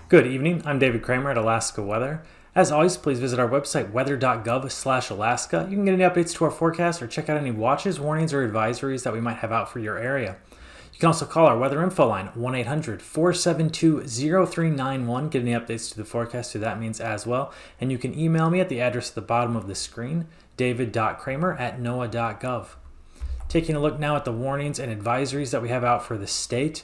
Good evening, I'm David Kramer at Alaska Weather. As always, please visit our website, weather.gov/Alaska. You can get any updates to our forecast or check out any watches, warnings, or advisories that we might have out for your area. You can also call our weather info line, 1-800-472-0391. Get any updates to the forecast through that means as well. And you can email me at the address at the bottom of the screen, david.kramer@noaa.gov. Taking a look now at the warnings and advisories that we have out for the state.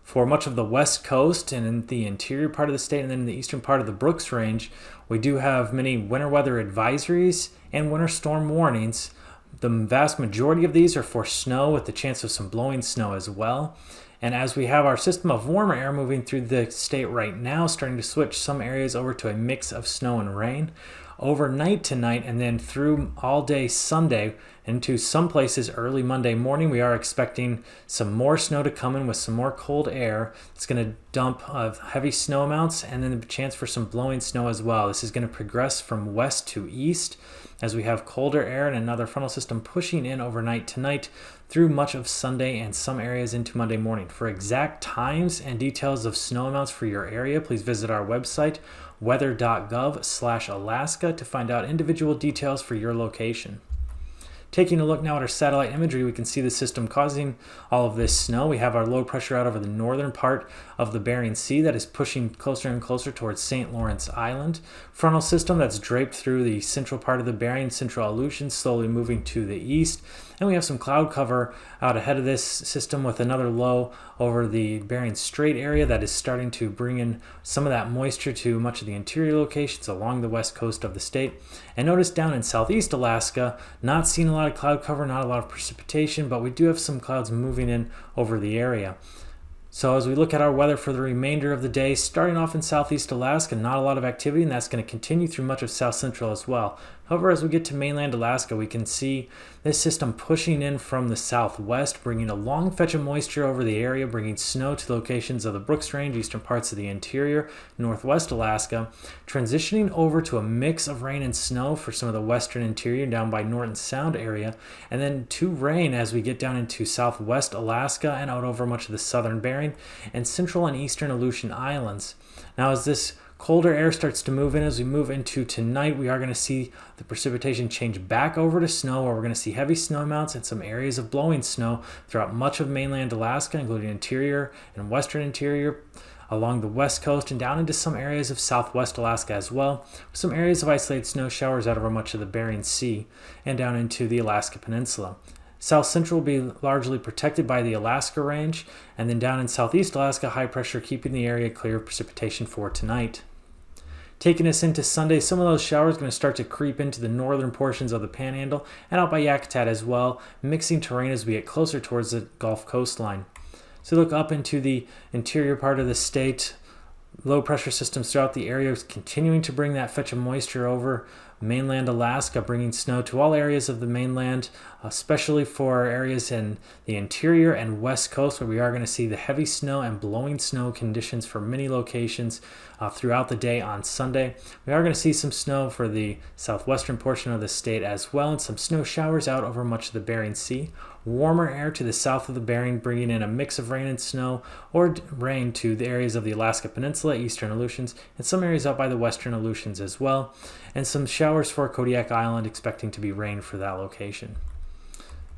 For much of the west coast and in the interior part of the state and then in the eastern part of the Brooks Range, we do have many winter weather advisories and winter storm warnings. The vast majority of these are for snow with the chance of some blowing snow as well. And as we have our system of warmer air moving through the state right now, starting to switch some areas over to a mix of snow and rain, overnight tonight and then through all day Sunday into some places early Monday morning, we are expecting some more snow to come in with some more cold air. It's going to dump heavy snow amounts and then the chance for some blowing snow as well. This is going to progress from west to east as we have colder air and another frontal system pushing in overnight tonight through much of Sunday and some areas into Monday morning. For exact times and details of snow amounts for your area, please visit our website, weather.gov/Alaska, to find out individual details for your location. Taking a look now at our satellite imagery, we can see the system causing all of this snow. We have our low pressure out over the northern part of the Bering Sea that is pushing closer and closer towards St. Lawrence Island. Frontal system that's draped through the central part of the Bering, central Aleutians, slowly moving to the east. And we have some cloud cover out ahead of this system with another low over the Bering Strait area that is starting to bring in some of that moisture to much of the interior locations along the west coast of the state. And notice down in southeast Alaska, not seeing a lot of cloud cover, not a lot of precipitation, but we do have some clouds moving in over the area. So as we look at our weather for the remainder of the day, starting off in southeast Alaska, not a lot of activity, and that's going to continue through much of south central as well. However, as we get to mainland Alaska, we can see this system pushing in from the southwest, bringing a long fetch of moisture over the area, bringing snow to locations of the Brooks Range, eastern parts of the interior, northwest Alaska, transitioning over to a mix of rain and snow for some of the western interior down by Norton Sound area, and then to rain as we get down into southwest Alaska and out over much of the southern Bering and central and eastern Aleutian Islands. Now, as this colder air starts to move in as we move into tonight, we are going to see the precipitation change back over to snow, where we're going to see heavy snow amounts and some areas of blowing snow throughout much of mainland Alaska, including interior and western interior, along the west coast and down into some areas of southwest Alaska as well, with some areas of isolated snow showers out over much of the Bering Sea and down into the Alaska Peninsula. South Central will be largely protected by the Alaska Range, and then down in southeast Alaska, high pressure keeping the area clear of precipitation for tonight. Taking us into Sunday, some of those showers are going to start to creep into the northern portions of the Panhandle and out by Yakutat as well, mixing terrain as we get closer towards the Gulf coastline. So look up into the interior part of the state. Low pressure systems throughout the area continuing to bring that fetch of moisture over mainland Alaska, bringing snow to all areas of the mainland, especially for areas in the interior and west coast, where we are going to see the heavy snow and blowing snow conditions for many locations throughout the day on Sunday. We are going to see some snow for the southwestern portion of the state as well, and some snow showers out over much of the Bering Sea. Warmer air to the south of the Bering, bringing in a mix of rain and snow, or rain to the areas of the Alaska Peninsula, eastern Aleutians, and some areas out by the western Aleutians as well, and some showers for Kodiak Island, expecting to be rain for that location.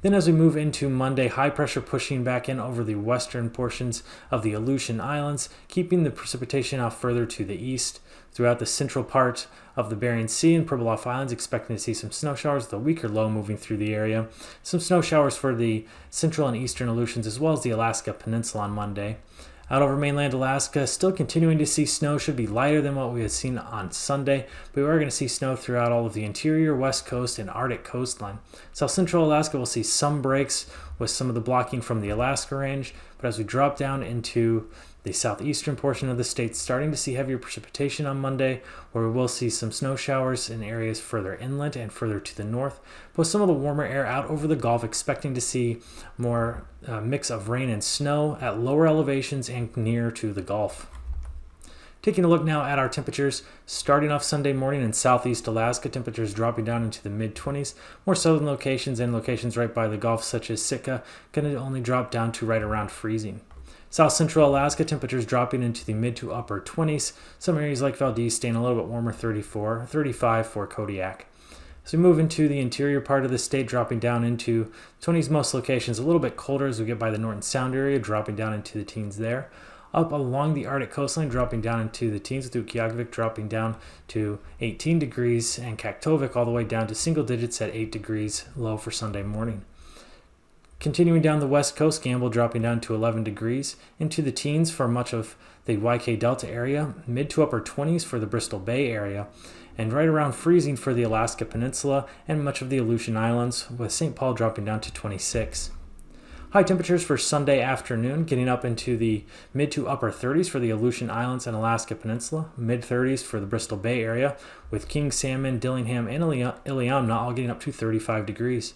Then as we move into Monday, high pressure pushing back in over the western portions of the Aleutian Islands, keeping the precipitation out further to the east. Throughout the central part of the Bering Sea and Pribilof Islands, expecting to see some snow showers with a weaker low moving through the area. Some snow showers for the central and eastern Aleutians as well as the Alaska Peninsula on Monday. Out over mainland Alaska, still continuing to see snow, should be lighter than what we had seen on Sunday, but we are going to see snow throughout all of the interior, west coast, and Arctic coastline. South central Alaska will see some breaks with some of the blocking from the Alaska Range, but as we drop down into The southeastern portion of the state starting to see heavier precipitation on Monday, where we will see some snow showers in areas further inland and further to the north, but some of the warmer air out over the Gulf, expecting to see more mix of rain and snow at lower elevations and near to the Gulf. Taking a look now at our temperatures, starting off Sunday morning in southeast Alaska, temperatures dropping down into the mid-20s. More southern locations and locations right by the Gulf, such as Sitka, going to only drop down to right around freezing. South central Alaska, temperatures dropping into the mid to upper 20s. Some areas like Valdez staying a little bit warmer, 34, 35 for Kodiak. As we move into the interior part of the state, dropping down into 20s most locations, a little bit colder as we get by the Norton Sound area, dropping down into the teens there. Up along the Arctic coastline, dropping down into the teens, with AKwx dropping down to 18 degrees, and Kaktovik all the way down to single digits at 8 degrees low for Sunday morning. Continuing down the west coast, Gamble dropping down to 11 degrees, into the teens for much of the YK Delta area, mid to upper 20s for the Bristol Bay area, and right around freezing for the Alaska Peninsula and much of the Aleutian Islands, with St. Paul dropping down to 26. High temperatures for Sunday afternoon, getting up into the mid to upper 30s for the Aleutian Islands and Alaska Peninsula, mid 30s for the Bristol Bay area, with King Salmon, Dillingham, and Iliamna all getting up to 35 degrees.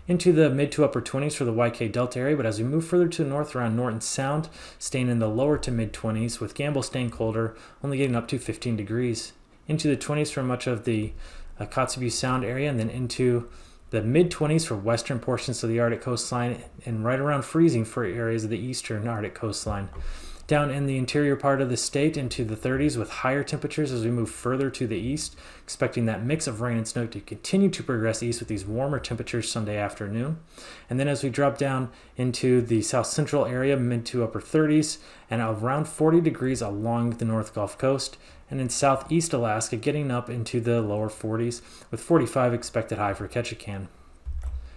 Into the mid to upper 20s for the YK Delta area, but as we move further to the north around Norton Sound, staying in the lower to mid 20s, with Gamble staying colder, only getting up to 15 degrees. Into the 20s for much of the Kotzebue Sound area, and then into the mid 20s for western portions of the Arctic coastline, and right around freezing for areas of the eastern Arctic coastline. Down in the interior part of the state into the 30s with higher temperatures as we move further to the east, expecting that mix of rain and snow to continue to progress east with these warmer temperatures Sunday afternoon. And then as we drop down into the south central area, mid to upper 30s, and around 40 degrees along the North Gulf Coast, and in southeast Alaska getting up into the lower 40s with 45 expected high for Ketchikan.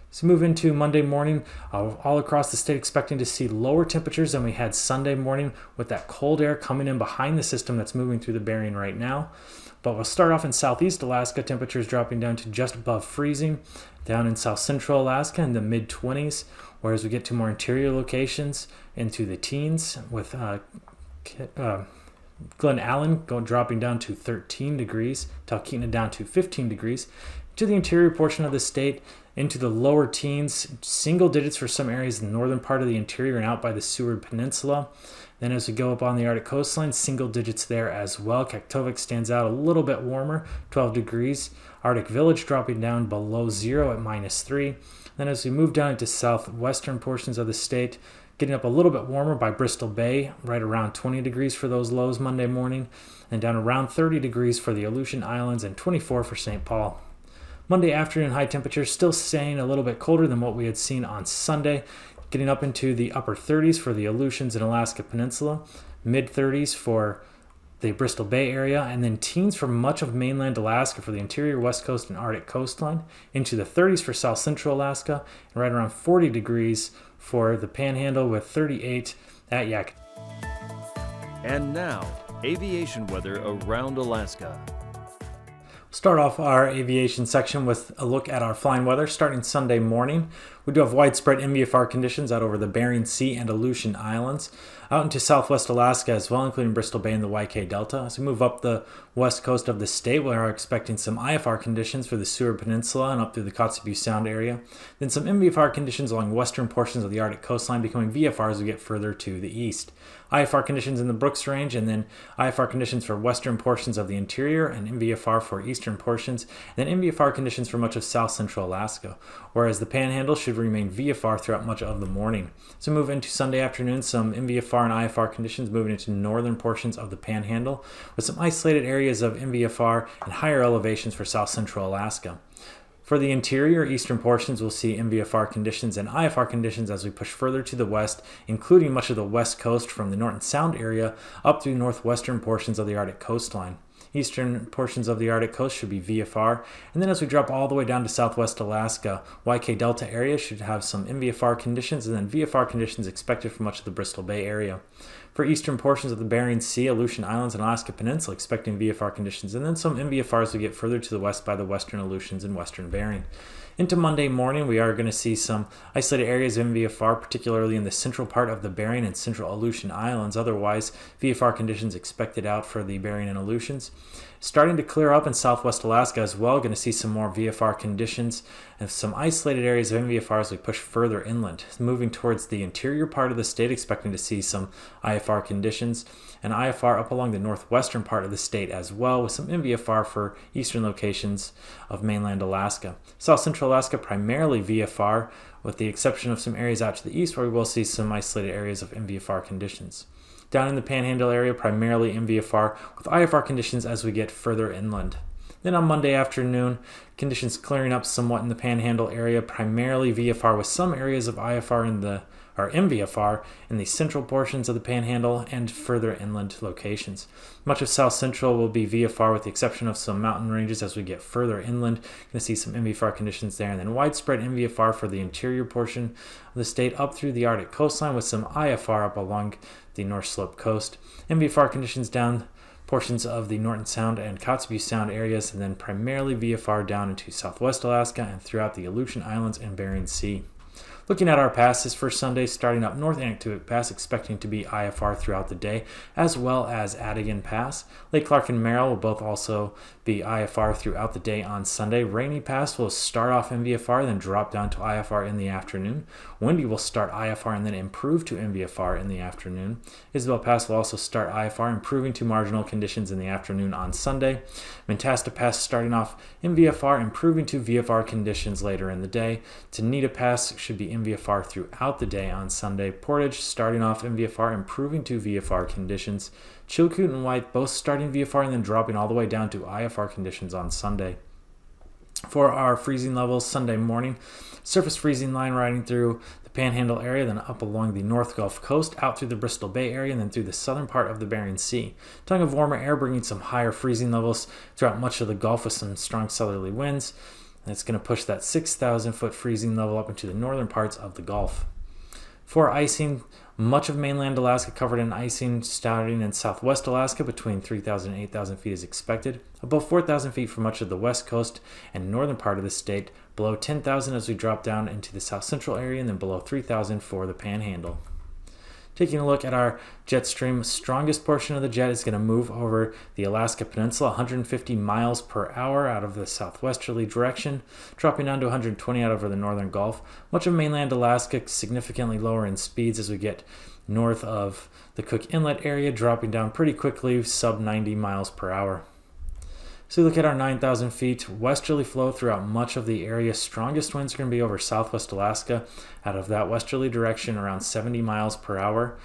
So move into Monday morning, all across the state expecting to see lower temperatures than we had Sunday morning, with that cold air coming in behind the system that's moving through the Bering right now. But we'll start off in southeast Alaska, temperatures dropping down to just above freezing. Down in south central Alaska in the mid 20s, whereas we get to more interior locations into the teens, with Glen Allen dropping down to 13 degrees, Talkeetna down to 15 degrees. To the interior portion of the state, into the lower teens, single digits for some areas in the northern part of the interior and out by the Seward Peninsula. Then as we go up on the Arctic coastline, single digits there as well. Kaktovik stands out a little bit warmer, 12 degrees. Arctic Village dropping down below zero at -3. Then as we move down into southwestern portions of the state, getting up a little bit warmer by Bristol Bay, right around 20 degrees for those lows Monday morning, and down around 30 degrees for the Aleutian Islands and 24 for St. Paul. Monday afternoon high temperatures still staying a little bit colder than what we had seen on Sunday, getting up into the upper 30s for the Aleutians and Alaska Peninsula, mid 30s for the Bristol Bay area, and then teens for much of mainland Alaska for the interior west coast and Arctic coastline, into the 30s for south central Alaska, and right around 40 degrees for the Panhandle, with 38 at Yak. And now, aviation weather around Alaska. Start off our aviation section with a look at our flying weather starting Sunday morning. We do have widespread MVFR conditions out over the Bering Sea and Aleutian Islands, out into southwest Alaska as well, including Bristol Bay and the YK Delta. As we move up the west coast of the state, we are expecting some IFR conditions for the Seward Peninsula and up through the Kotzebue Sound area. Then some MVFR conditions along western portions of the Arctic coastline, becoming VFR as we get further to the east. IFR conditions in the Brooks Range, and then IFR conditions for western portions of the interior, and MVFR for eastern portions, and then MVFR conditions for much of south central Alaska, whereas the Panhandle should remain VFR throughout much of the morning. So move into Sunday afternoon, some MVFR and IFR conditions moving into northern portions of the Panhandle, with some isolated areas of MVFR and higher elevations for south central Alaska. For the interior, eastern portions, we'll see MVFR conditions and IFR conditions as we push further to the west, including much of the west coast from the Norton Sound area up through northwestern portions of the Arctic coastline. Eastern portions of the Arctic coast should be VFR, and then as we drop all the way down to southwest Alaska, YK Delta area should have some MVFR conditions, and then VFR conditions expected for much of the Bristol Bay area. For eastern portions of the Bering Sea, Aleutian Islands, and Alaska Peninsula, expecting VFR conditions, and then some MVFR as we get further to the west by the western Aleutians and western Bering. Into Monday morning, we are going to see some isolated areas of VFR, particularly in the central part of the Bering and Central Aleutian Islands. Otherwise, VFR conditions expected out for the Bering and Aleutians. Starting to clear up in southwest Alaska as well. Going to see some more VFR conditions and some isolated areas of MVFR as we push further inland. Moving towards the interior part of the state, expecting to see some IFR conditions, and IFR up along the northwestern part of the state as well, with some MVFR for eastern locations of mainland Alaska. South central Alaska, primarily VFR, with the exception of some areas out to the east where we will see some isolated areas of MVFR conditions. Down in the Panhandle area, primarily MVFR with IFR conditions as we get further inland. Then on Monday afternoon, conditions clearing up somewhat in the Panhandle area, primarily VFR with some areas of IFR or MVFR in the central portions of the Panhandle and further inland locations. Much of South Central will be VFR with the exception of some mountain ranges as we get further inland. Going to see some MVFR conditions there, and then widespread MVFR for the interior portion of the state up through the Arctic coastline with some IFR up along the North Slope coast. MVFR conditions down portions of the Norton Sound and Kotzebue Sound areas, and then primarily VFR down into southwest Alaska and throughout the Aleutian Islands and Bering Sea. Looking at our passes for Sunday, starting up North AKwx Pass, expecting to be IFR throughout the day, as well as Adigan Pass. Lake Clark and Merrill will both also be IFR throughout the day on Sunday. Rainy Pass will start off MVFR, then drop down to IFR in the afternoon. Windy will start IFR and then improve to MVFR in the afternoon. Isabel Pass will also start IFR, improving to marginal conditions in the afternoon on Sunday. Mentasta Pass starting off MVFR, improving to VFR conditions later in the day. Tanita Pass should be MVFR throughout the day on Sunday. Portage starting off MVFR, improving to VFR conditions. Chilkoot and White both starting VFR and then dropping all the way down to IFR conditions on Sunday. For our freezing levels, Sunday morning, surface freezing line riding through the Panhandle area, then up along the North Gulf Coast, out through the Bristol Bay area, and then through the southern part of the Bering Sea. Tongue of warmer air bringing some higher freezing levels throughout much of the Gulf with some strong southerly winds. And it's going to push that 6,000 foot freezing level up into the northern parts of the Gulf. For icing, much of mainland Alaska covered in icing, starting in southwest Alaska between 3,000 and 8,000 feet is expected. Above 4,000 feet for much of the west coast and northern part of the state. Below 10,000 as we drop down into the south central area, and then below 3,000 for the Panhandle. Taking a look at our jet stream, strongest portion of the jet is going to move over the Alaska Peninsula, 150 miles per hour out of the southwesterly direction, dropping down to 120 out over the northern Gulf. Much of mainland Alaska significantly lower in speeds as we get north of the Cook Inlet area, dropping down pretty quickly, sub 90 miles per hour. So we look at our 9,000 feet, westerly flow throughout much of the area. Strongest winds are going to be over southwest Alaska out of that westerly direction, around 70 miles per hour.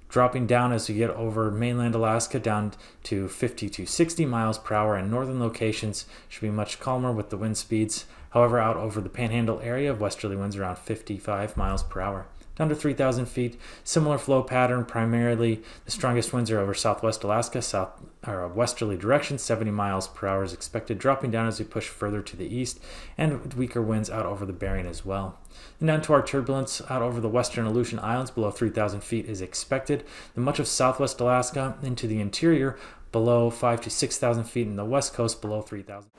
Dropping down as we get over mainland Alaska down to 50 to 60 miles per hour, and northern locations should be much calmer with the wind speeds. However, out over the Panhandle area, westerly winds around 55 miles per hour. Down to 3,000 feet, similar flow pattern. Primarily, the strongest winds are over southwest Alaska, westerly direction, 70 miles per hour is expected, dropping down as we push further to the east, and weaker winds out over the Bering as well. And down to our turbulence out over the western Aleutian Islands, below 3,000 feet is expected. Then much of southwest Alaska into the interior, below 5,000 to 6,000 feet, and the west coast below 3,000.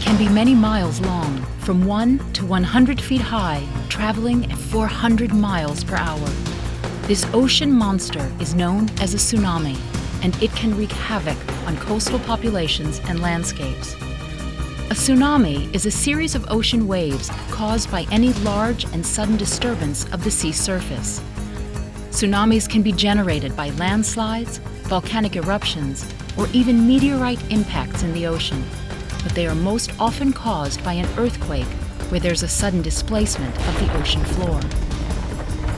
Can be many miles long, from 1 to 100 feet high, traveling at 400 miles per hour. This ocean monster is known as a tsunami, and it can wreak havoc on coastal populations and landscapes. A tsunami is a series of ocean waves caused by any large and sudden disturbance of the sea surface. Tsunamis can be generated by landslides, volcanic eruptions, or even meteorite impacts in the ocean. But they are most often caused by an earthquake where there's a sudden displacement of the ocean floor.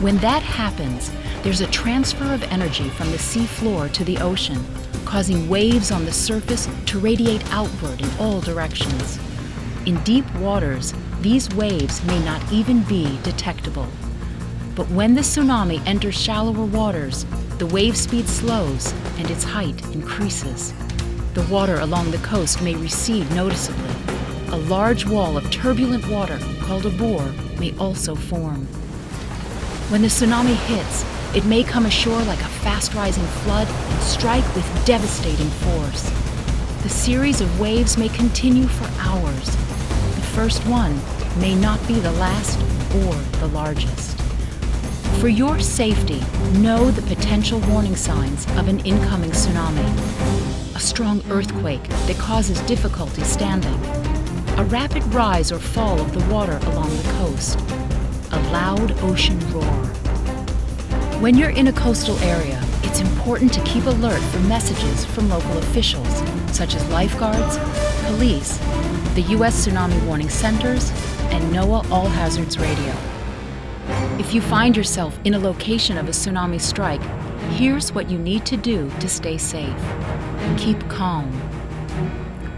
When that happens, there's a transfer of energy from the sea floor to the ocean, causing waves on the surface to radiate outward in all directions. In deep waters, these waves may not even be detectable. But when the tsunami enters shallower waters, the wave speed slows and its height increases. The water along the coast may recede noticeably. A large wall of turbulent water, called a bore, may also form. When the tsunami hits, It may come ashore like a fast-rising flood and strike with devastating force. The series of waves may continue for hours. The first one may not be the last or the largest. For your safety, know the potential warning signs of an incoming tsunami. A strong earthquake that causes difficulty standing. A rapid rise or fall of the water along the coast. A loud ocean roar. When you're in a coastal area, it's important to keep alert for messages from local officials, such as lifeguards, police, the U.S. Tsunami Warning Centers, and NOAA All Hazards Radio. If you find yourself in a location of a tsunami strike, here's what you need to do to stay safe. Keep calm.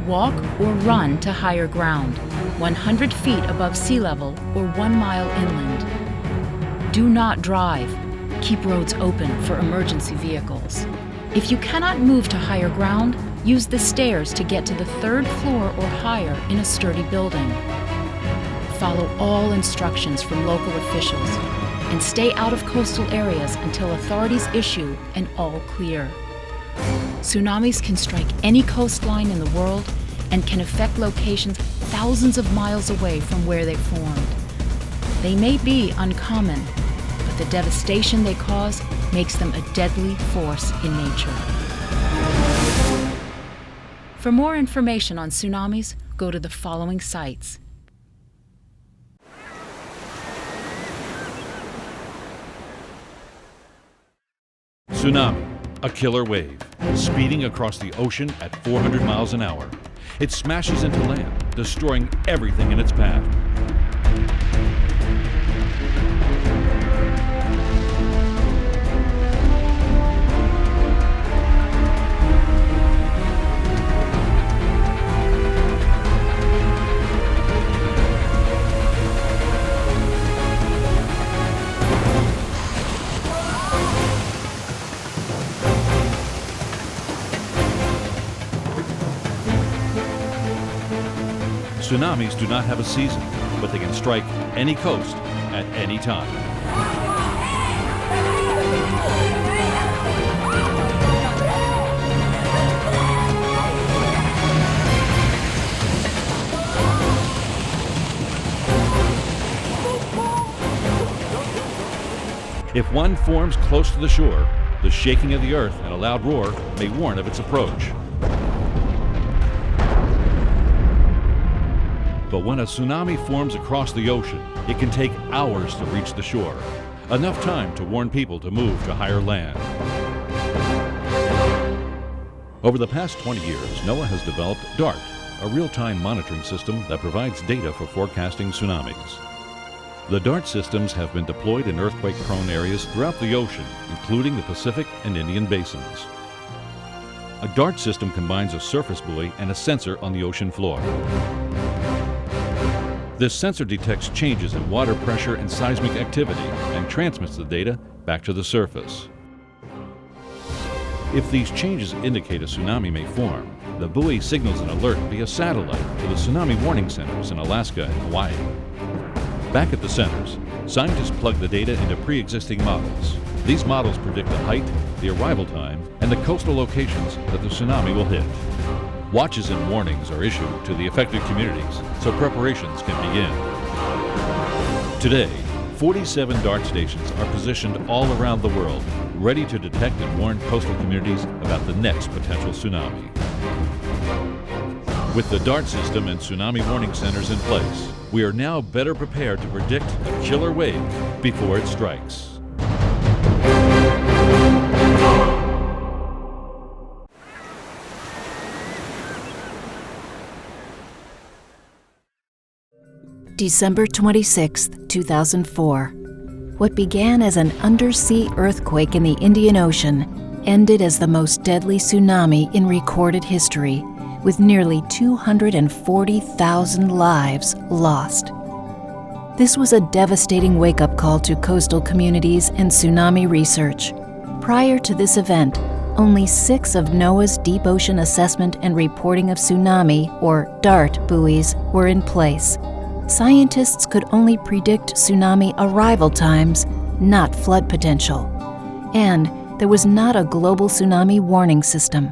Walk or run to higher ground, 100 feet above sea level or 1 mile inland. Do not drive. Keep roads open for emergency vehicles. If you cannot move to higher ground, use the stairs to get to the 3rd floor or higher in a sturdy building. Follow all instructions from local officials and stay out of coastal areas until authorities issue an all clear. Tsunamis can strike any coastline in the world and can affect locations thousands of miles away from where they formed. They may be uncommon, but the devastation they cause makes them a deadly force in nature. For more information on tsunamis, go to the following sites. Tsunami, a killer wave, speeding across the ocean at 400 miles an hour. It smashes into land, destroying everything in its path. Tsunamis do not have a season, but they can strike any coast at any time. If one forms close to the shore, the shaking of the earth and a loud roar may warn of its approach. But when a tsunami forms across the ocean, it can take hours to reach the shore, enough time to warn people to move to higher land. Over the past 20 years, NOAA has developed DART, a real-time monitoring system that provides data for forecasting tsunamis. The DART systems have been deployed in earthquake-prone areas throughout the ocean, including the Pacific and Indian basins. A DART system combines a surface buoy and a sensor on the ocean floor. This sensor detects changes in water pressure and seismic activity and transmits the data back to the surface. If these changes indicate a tsunami may form, the buoy signals an alert via satellite to the tsunami warning centers in Alaska and Hawaii. Back at the centers, scientists plug the data into pre-existing models. These models predict the height, the arrival time, and the coastal locations that the tsunami will hit. Watches and warnings are issued to the affected communities so preparations can begin. Today, 47 DART stations are positioned all around the world, ready to detect and warn coastal communities about the next potential tsunami. With the DART system and tsunami warning centers in place, we are now better prepared to predict a killer wave before it strikes. December 26, 2004. What began as an undersea earthquake in the Indian Ocean ended as the most deadly tsunami in recorded history, with nearly 240,000 lives lost. This was a devastating wake-up call to coastal communities and tsunami research. Prior to this event, only 6 of NOAA's Deep Ocean Assessment and Reporting of Tsunami, or DART, buoys were in place. Scientists could only predict tsunami arrival times, not flood potential. and there was not a global tsunami warning system.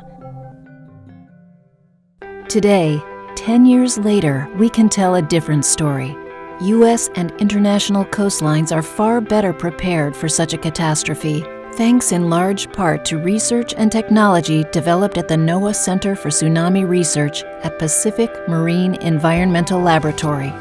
Today, 10 years later, we can tell a different story. U.S. and international coastlines are far better prepared for such a catastrophe, thanks in large part to research and technology developed at the NOAA Center for Tsunami Research at Pacific Marine Environmental Laboratory.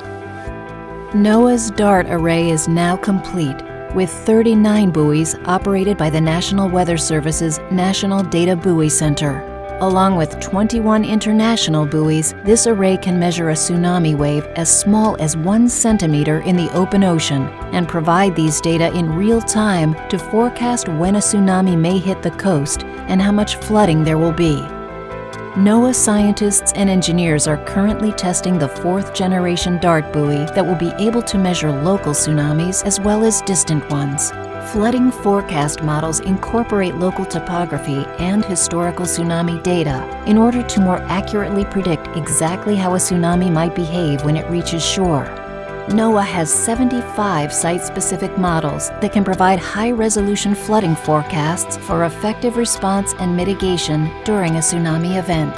NOAA's DART array is now complete, with 39 buoys operated by the National Weather Service's National Data Buoy Center. Along with 21 international buoys, this array can measure a tsunami wave as small as 1 centimeter in the open ocean and provide these data in real time to forecast when a tsunami may hit the coast and how much flooding there will be. NOAA scientists and engineers are currently testing the 4th-generation DART buoy that will be able to measure local tsunamis as well as distant ones. Flooding forecast models incorporate local topography and historical tsunami data in order to more accurately predict exactly how a tsunami might behave when it reaches shore. NOAA has 75 site-specific models that can provide high-resolution flooding forecasts for effective response and mitigation during a tsunami event.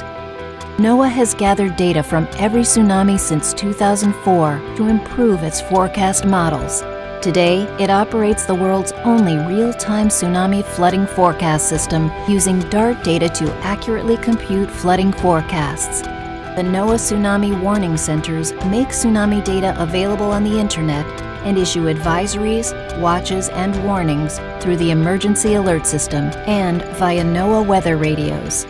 NOAA has gathered data from every tsunami since 2004 to improve its forecast models. Today, it operates the world's only real-time tsunami flooding forecast system using DART data to accurately compute flooding forecasts. The NOAA Tsunami Warning Centers make tsunami data available on the internet and issue advisories, watches, and warnings through the Emergency Alert System and via NOAA weather radios.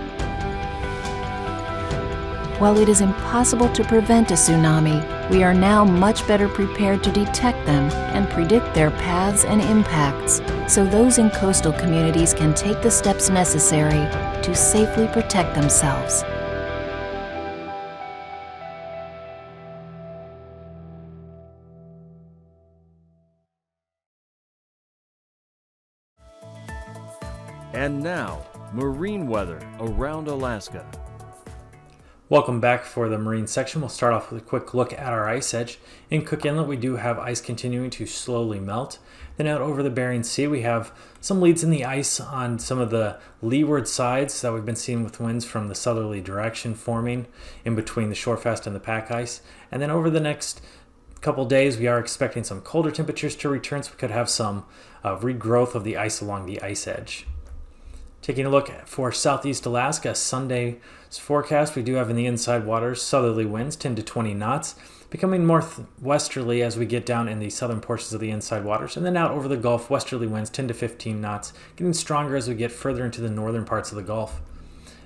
While it is impossible to prevent a tsunami, we are now much better prepared to detect them and predict their paths and impacts, so those in coastal communities can take the steps necessary to safely protect themselves. And now, marine weather around Alaska. Welcome back for the marine section. We'll start off with a quick look at our ice edge. In Cook Inlet, we do have ice continuing to slowly melt. Then out over the Bering Sea, we have some leads in the ice on some of the leeward sides that we've been seeing with winds from the southerly direction forming in between the shorefast and the pack ice. And then over the next couple days, we are expecting some colder temperatures to return, so we could have some regrowth of the ice along the ice edge. Taking a look for southeast Alaska, Sunday's forecast, we do have in the inside waters southerly winds 10 to 20 knots, becoming northwesterly as we get down in the southern portions of the inside waters, and then out over the Gulf, westerly winds 10 to 15 knots, getting stronger as we get further into the northern parts of the Gulf.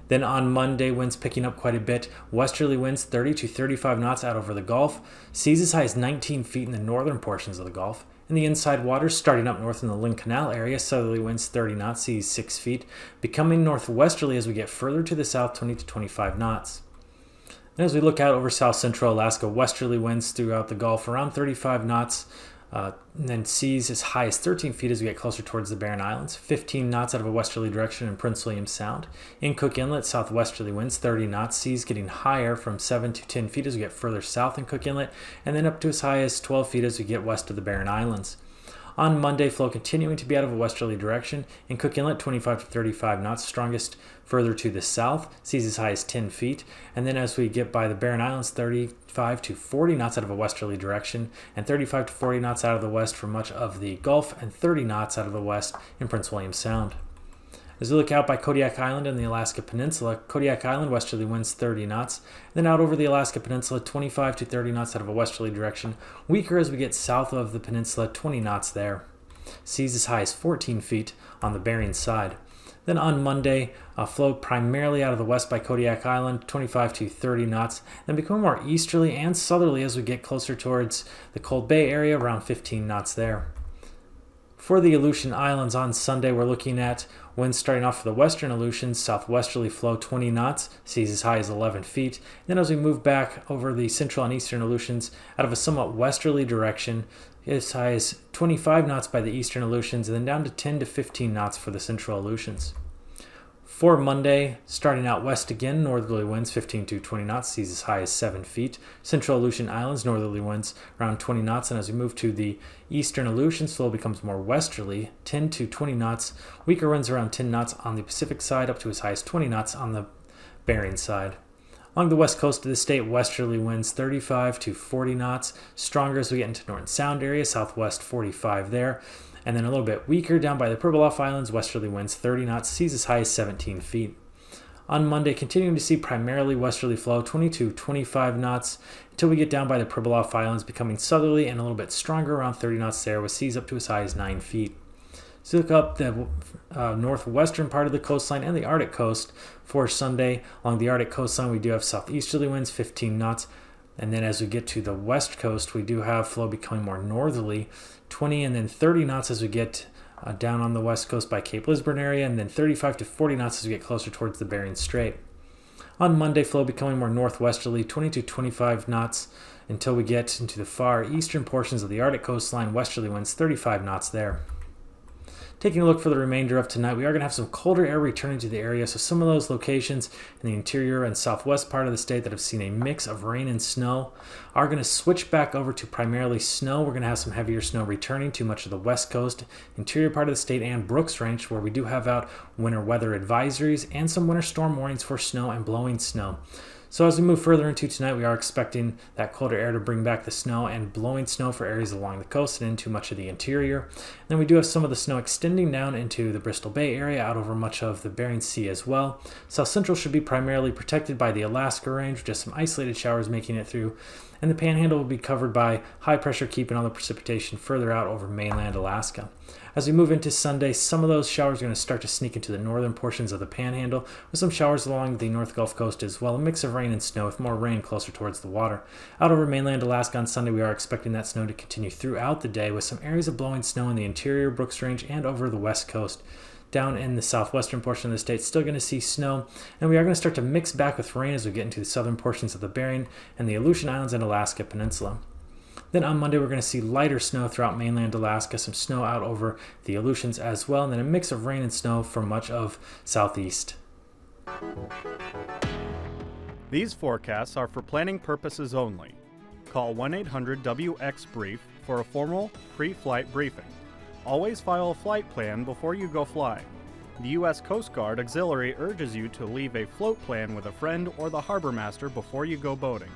Then on Monday, winds picking up quite a bit, westerly winds 30 to 35 knots out over the Gulf, seas as high as 19 feet in the northern portions of the Gulf. In the inside waters, starting up north in the Lynn Canal area, southerly winds 30 knots, seas 6 feet, becoming northwesterly as we get further to the south, 20 to 25 knots. And as we look out over south central Alaska, westerly winds throughout the Gulf around 35 knots, and then seas as high as 13 feet as we get closer towards the Barren Islands, 15 knots out of a westerly direction in Prince William Sound. In Cook Inlet, southwesterly winds 30 knots, seas getting higher from 7 to 10 feet as we get further south in Cook Inlet, and then up to as high as 12 feet as we get west of the Barren Islands. On Monday, flow continuing to be out of a westerly direction. In Cook Inlet, 25 to 35 knots, strongest further to the south, seas as high as 10 feet. And then as we get by the Barren Islands, 35 to 40 knots out of a westerly direction, and 35 to 40 knots out of the west for much of the Gulf, and 30 knots out of the west in Prince William Sound. As we look out by Kodiak Island and the Alaska Peninsula, Kodiak Island, westerly winds 30 knots. Then out over the Alaska Peninsula, 25 to 30 knots out of a westerly direction. Weaker as we get south of the peninsula, 20 knots there. Seas as high as 14 feet on the Bering side. Then on Monday, flow primarily out of the west by Kodiak Island, 25 to 30 knots. Then become more easterly and southerly as we get closer towards the Cold Bay area, around 15 knots there. For the Aleutian Islands on Sunday, we're looking at winds starting off for the western Aleutians, southwesterly flow 20 knots, seas as high as 11 feet. Then as we move back over the central and eastern Aleutians, out of a somewhat westerly direction, as high as 25 knots by the eastern Aleutians, and then down to 10 to 15 knots for the central Aleutians. For Monday, starting out west again, northerly winds 15 to 20 knots, seas as high as 7 feet. Central Aleutian Islands, northerly winds around 20 knots, and as we move to the eastern Aleutian, slow becomes more westerly, 10 to 20 knots. Weaker winds around 10 knots on the Pacific side, up to as high as 20 knots on the Bering side. Along the west coast of the state, westerly winds 35 to 40 knots, stronger as we get into Norton Sound area, southwest 45 there. And then a little bit weaker down by the Pribilof Islands, westerly winds 30 knots, seas as high as 17 feet. On Monday, continuing to see primarily westerly flow, 20 to 25 knots, until we get down by the Pribilof Islands, becoming southerly and a little bit stronger, around 30 knots there, with seas up to as high as 9 feet. So look up the northwestern part of the coastline and the Arctic coast for Sunday. Along the Arctic coastline, we do have southeasterly winds, 15 knots. And then as we get to the west coast, we do have flow becoming more northerly, 20 and then 30 knots as we get down on the west coast by Cape Lisburne area, and then 35 to 40 knots as we get closer towards the Bering Strait. On Monday, flow becoming more northwesterly, 20 to 25 knots until we get into the far eastern portions of the Arctic coastline, westerly winds 35 knots there. Taking a look for the remainder of tonight, we are going to have some colder air returning to the area, so some of those locations in the interior and southwest part of the state that have seen a mix of rain and snow are going to switch back over to primarily snow. We're going to have some heavier snow returning to much of the west coast, interior part of the state, and Brooks Ranch, where we do have out winter weather advisories and some winter storm warnings for snow and blowing snow. So as we move further into tonight, we are expecting that colder air to bring back the snow and blowing snow for areas along the coast and into much of the interior. And then we do have some of the snow extending down into the Bristol Bay area, out over much of the Bering Sea as well. South Central should be primarily protected by the Alaska Range, with just some isolated showers making it through. And the Panhandle will be covered by high pressure, keeping all the precipitation further out over mainland Alaska. As we move into Sunday, some of those showers are going to start to sneak into the northern portions of the Panhandle, with some showers along the North Gulf Coast as well, a mix of rain and snow with more rain closer towards the water. Out over mainland Alaska on Sunday, we are expecting that snow to continue throughout the day, with some areas of blowing snow in the interior Brooks Range and over the west coast. Down in the southwestern portion of the state, still going to see snow, and we are going to start to mix back with rain as we get into the southern portions of the Bering and the Aleutian Islands and Alaska Peninsula. Then on Monday, we're going to see lighter snow throughout mainland Alaska, some snow out over the Aleutians as well, and then a mix of rain and snow for much of southeast. These forecasts are for planning purposes only. Call 1-800-WX-BRIEF for a formal pre-flight briefing. Always file a flight plan before you go flying. The U.S. Coast Guard Auxiliary urges you to leave a float plan with a friend or the harbor master before you go boating.